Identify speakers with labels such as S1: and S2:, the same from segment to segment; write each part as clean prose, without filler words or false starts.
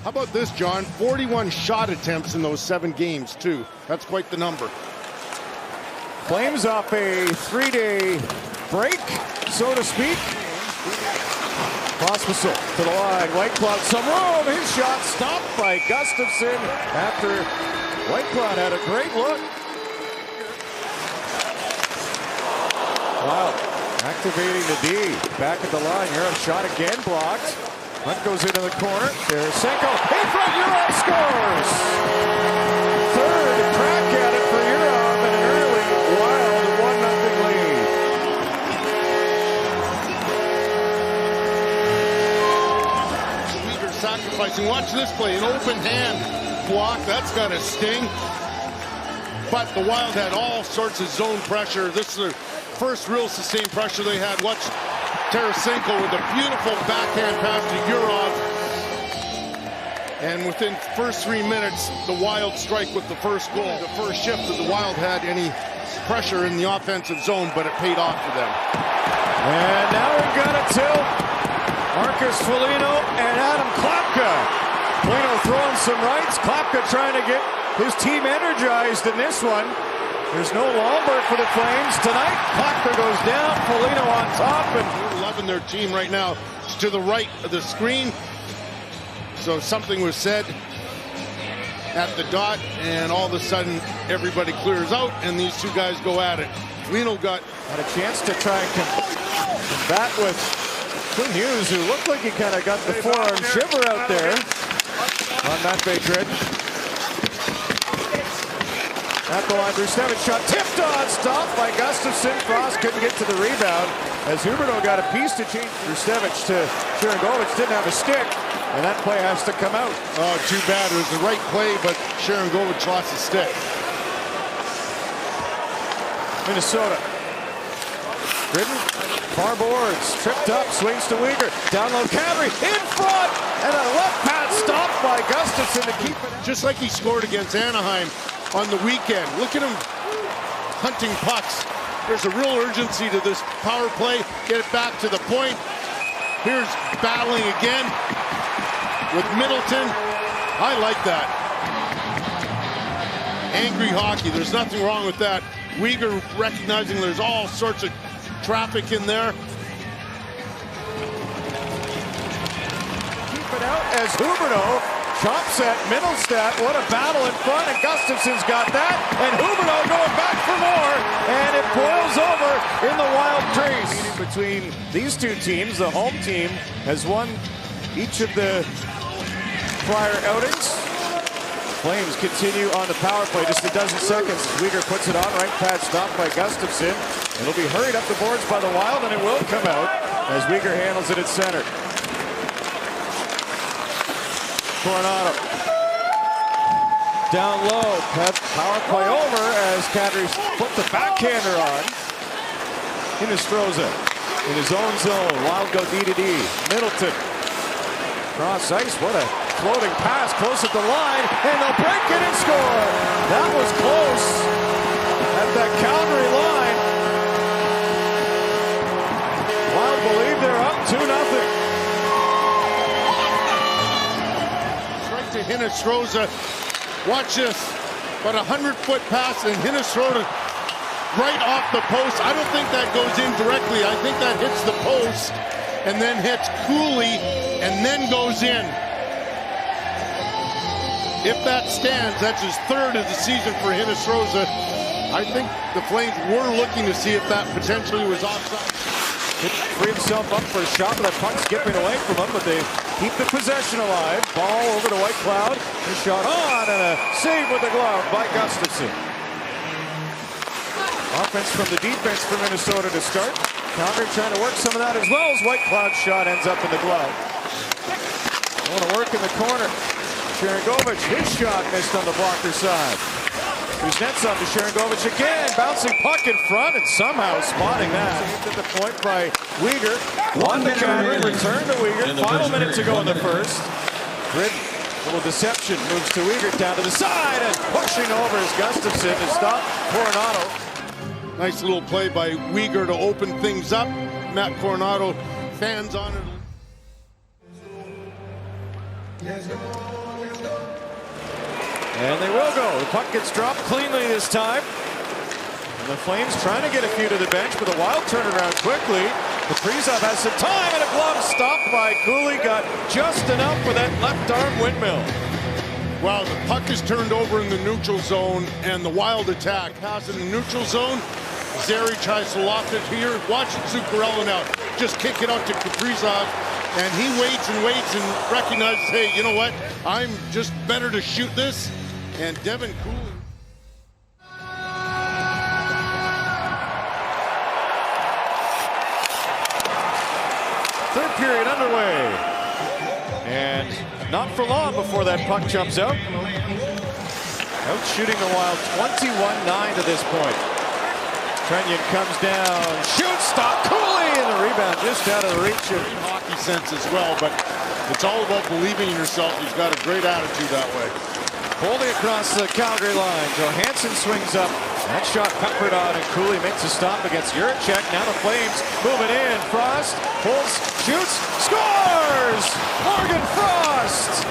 S1: How about this, John? 41 shot attempts in those 7 games, too. That's quite the number.
S2: Flames off a 3-day break, so to speak. Pospisil to the line. Whitecloud, some room. His shot stopped by Gustavsson after Whitecloud had a great look. Wow. Activating the D. Back at the line. Yurov shot again, blocked. Hunt goes into the corner. Tarasenko in front. Yurov scores. Third crack at it for Yurov and an early Wild 1-0 lead.
S1: Weegar sacrificing. Watch this play. An open hand block. That's got a sting. But the Wild had all sorts of zone pressure. This is the first real sustained pressure they had. Watch Tarasenko with a beautiful backhand pass to Yurov. And within the first 3 minutes, the Wild strike with the first goal. The first shift that the Wild had any pressure in the offensive zone, but it paid off for them.
S2: And now we've got it to Marcus Foligno and Adam Klapka. Foligno throwing some rights. Klapka trying to get his team energized in this one. There's no Lomberg for the Flames tonight. Klapka goes down, Foligno on top, and
S1: they're loving their team right now. It's to the right of the screen. So something was said at the dot, and all of a sudden everybody clears out, and these two guys go at it. Foligno got
S2: a chance to try and combat with Quinn Hughes, who looked like he kind of got the forearm shiver out there on that Madrid. At the line, Gustavsson shot tipped on, stopped by Gustavsson. Frost couldn't get to the rebound as Huberdeau got a piece to change. Gustavsson to Sharangovich, didn't have a stick, and that play has to come out.
S1: Oh, too bad. It was the right play, but Sharangovich lost the stick.
S2: Minnesota. Gridden, far boards, tripped up, swings to Weegar. Down low, Calgary in front, and a left pass stopped by Gustavsson to keep it.
S1: Just like he scored against Anaheim on the weekend. Look at him hunting pucks. There's a real urgency to this power play. Get it back to the point. Here's battling again with Middleton. I like that. Angry hockey. There's nothing wrong with that. Weegar recognizing there's all sorts of traffic in there.
S2: Keep it out as Huberdeau chops at Middlestat. What a battle in front, and Gustafsson's got that, and Huberdeau going back for more, and it boils over in the Wild crease. Between these two teams, the home team has won each of the prior outings. Flames continue on the power play, just a dozen seconds. Weegar puts it on, right pad stopped by Gustavsson. It'll be hurried up the boards by the Wild, and it will come out as Weegar handles it at center. Coronado down low, power play over as Calgary put the backhander on. Hinostroza in his own zone. Wild go D-to-D. Middleton cross ice. What a floating pass close at the line, and they'll break it and score. That was close at that Calgary line. Wild believe they're up 2-0.
S1: To Hinostroza. Watch this. About a 100-foot pass, and Hinostroza right off the post. I don't think that goes in directly. I think that hits the post and then hits Cooley and then goes in. If that stands, that's his third of the season for Hinostroza. I think the Flames were looking to see if that potentially was offside.
S2: Free himself up for a shot, but that puck skipping away from him, but they keep the possession alive. Ball over to Whitecloud. His shot on, and a save with the glove by Gustavsson. Offense from the defense for Minnesota to start. Calgary trying to work some of that as well as Whitecloud's shot ends up in the glove. Want to work in the corner. Sharangovich, his shot missed on the blocker side. Kuznetsov to Sharangovich again, bouncing puck in front and somehow spotting that. Saved at the point by Weegar. Won the Calgary, return to Weegar. Final minute to go in the first. Grid, little deception, moves to Weegar down to the side and pushing over as Gustavsson to stop Coronado.
S1: Nice little play by Weegar to open things up. Matt Coronado fans on it.
S2: And they will go. The puck gets dropped cleanly this time. And the Flames trying to get a few to the bench, but the Wild turn it around quickly. Kaprizov has some time, and a glove stopped by Cooley. Got just enough for that left arm windmill.
S1: Well, the puck is turned over in the neutral zone, and the Wild attack. Pass in the neutral zone. Zary tries to loft it here. Watch it, Zuccarello now. Just kick it out to Kaprizov, and he waits and waits and recognizes, hey, you know what? I'm just better to shoot this. And Devin Cooley.
S2: Third period underway. And not for long before that puck jumps out. Out shooting the Wild 21-9 to this point. Trenyon comes down, shoots, stop, Cooley, and the rebound just out of the reach of
S1: Hockey sense as well, but it's all about believing in yourself. He's got a great attitude that way.
S2: Boldy across the Calgary line. Johansson swings up. That shot peppered on, and Cooley makes a stop against Yurov. Now the Flames moving in. Frost pulls, shoots, scores! Morgan Frost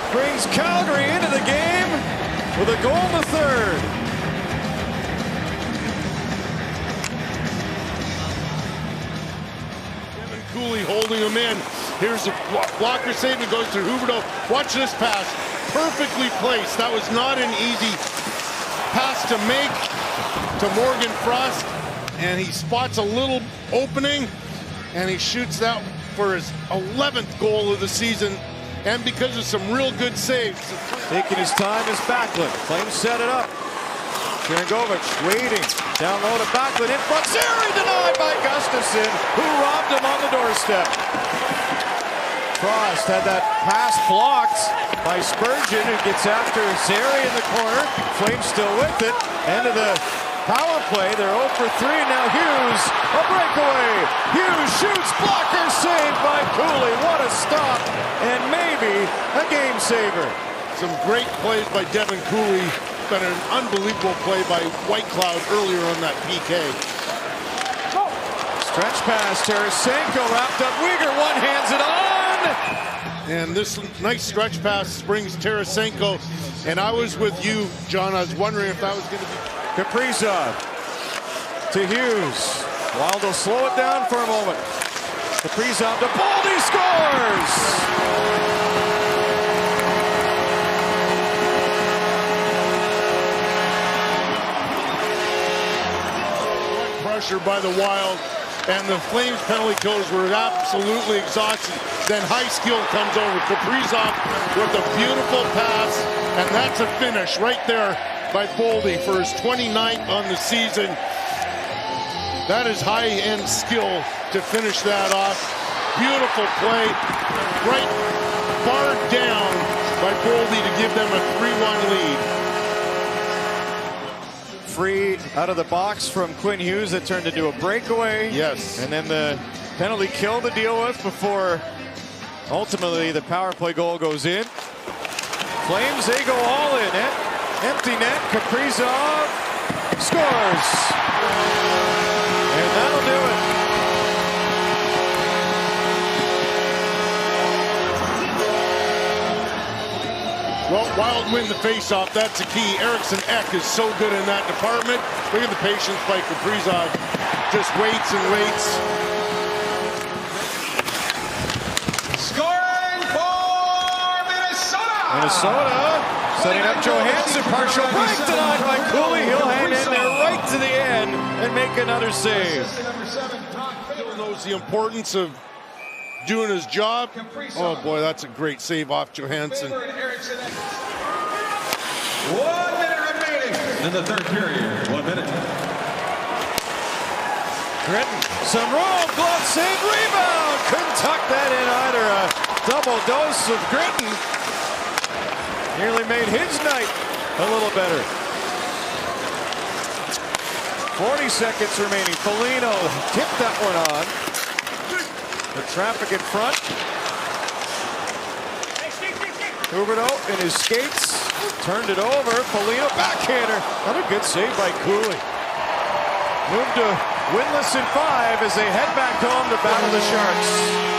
S2: brings Calgary into the game with a goal in the third.
S1: Devin Cooley holding him in. Here's a blocker save and goes to Huberdeau. Watch this pass. Perfectly placed. That was not an easy pass to make to Morgan Frost, and he spots a little opening, and he shoots that for his 11th goal of the season, and because of some real good saves.
S2: Taking his time is Backlund. Flames set it up. Sharangovich waiting. Down low to Backlund. In front. Zary denied by Gustavsson, who robbed him on the doorstep. Frost had that pass blocked by Spurgeon, who gets after Zary in the corner. Flames still with it. End of the power play. They're 0 for 3. Now Hughes, a breakaway. Hughes shoots, blocker saved by Cooley. What a stop, and maybe a game saver.
S1: Some great plays by Devin Cooley, but an unbelievable play by Whitecloud earlier on that PK.
S2: Stretch pass, Tarasenko wrapped up. Uyghur one-hands it on.
S1: And this nice stretch pass brings Tarasenko. And I was with you, John. I was wondering if that was going to be
S2: Kaprizov to Hughes. Wild will slow it down for a moment. Kaprizov to Boldy, scores!
S1: pressure by the Wild. And the Flames penalty killers were absolutely exhausted. Then high skill comes over. Kaprizov with a beautiful pass. And that's a finish right there by Boldy for his 29th on the season. That is high-end skill to finish that off. Beautiful play. Right barred down by Boldy to give them a 3-1 lead.
S2: Free out of the box from Quinn Hughes that turned into a breakaway.
S1: Yes.
S2: And then the penalty kill to deal with before ultimately the power play goal goes in. Flames, they go all in. Empty net. Kaprizov scores. And that'll do it.
S1: Well, Wild win the faceoff. That's the key. Eriksson Ek is so good in that department. Look at the patience by Kaprizov. Just waits and waits.
S3: Scoring for Minnesota!
S2: Minnesota setting up Johansson. Partial break denied by Cooley. He'll hang in there right to the end and make another save.
S1: Bill knows the importance of doing his job. Oh boy, that's a great save off Johansson.
S3: 1 minute remaining in the third period. 1 minute.
S2: Gritton, some roll, glove save, rebound. Couldn't tuck that in either. A double dose of Gritton nearly made his night a little better. 40 seconds remaining. Foligno tipped that one on. The traffic in front. Huberdeau in his skates. Turned it over. Foligno backhander. Another good save by Cooley. Moved to winless in 5 as they head back home to battle the Sharks.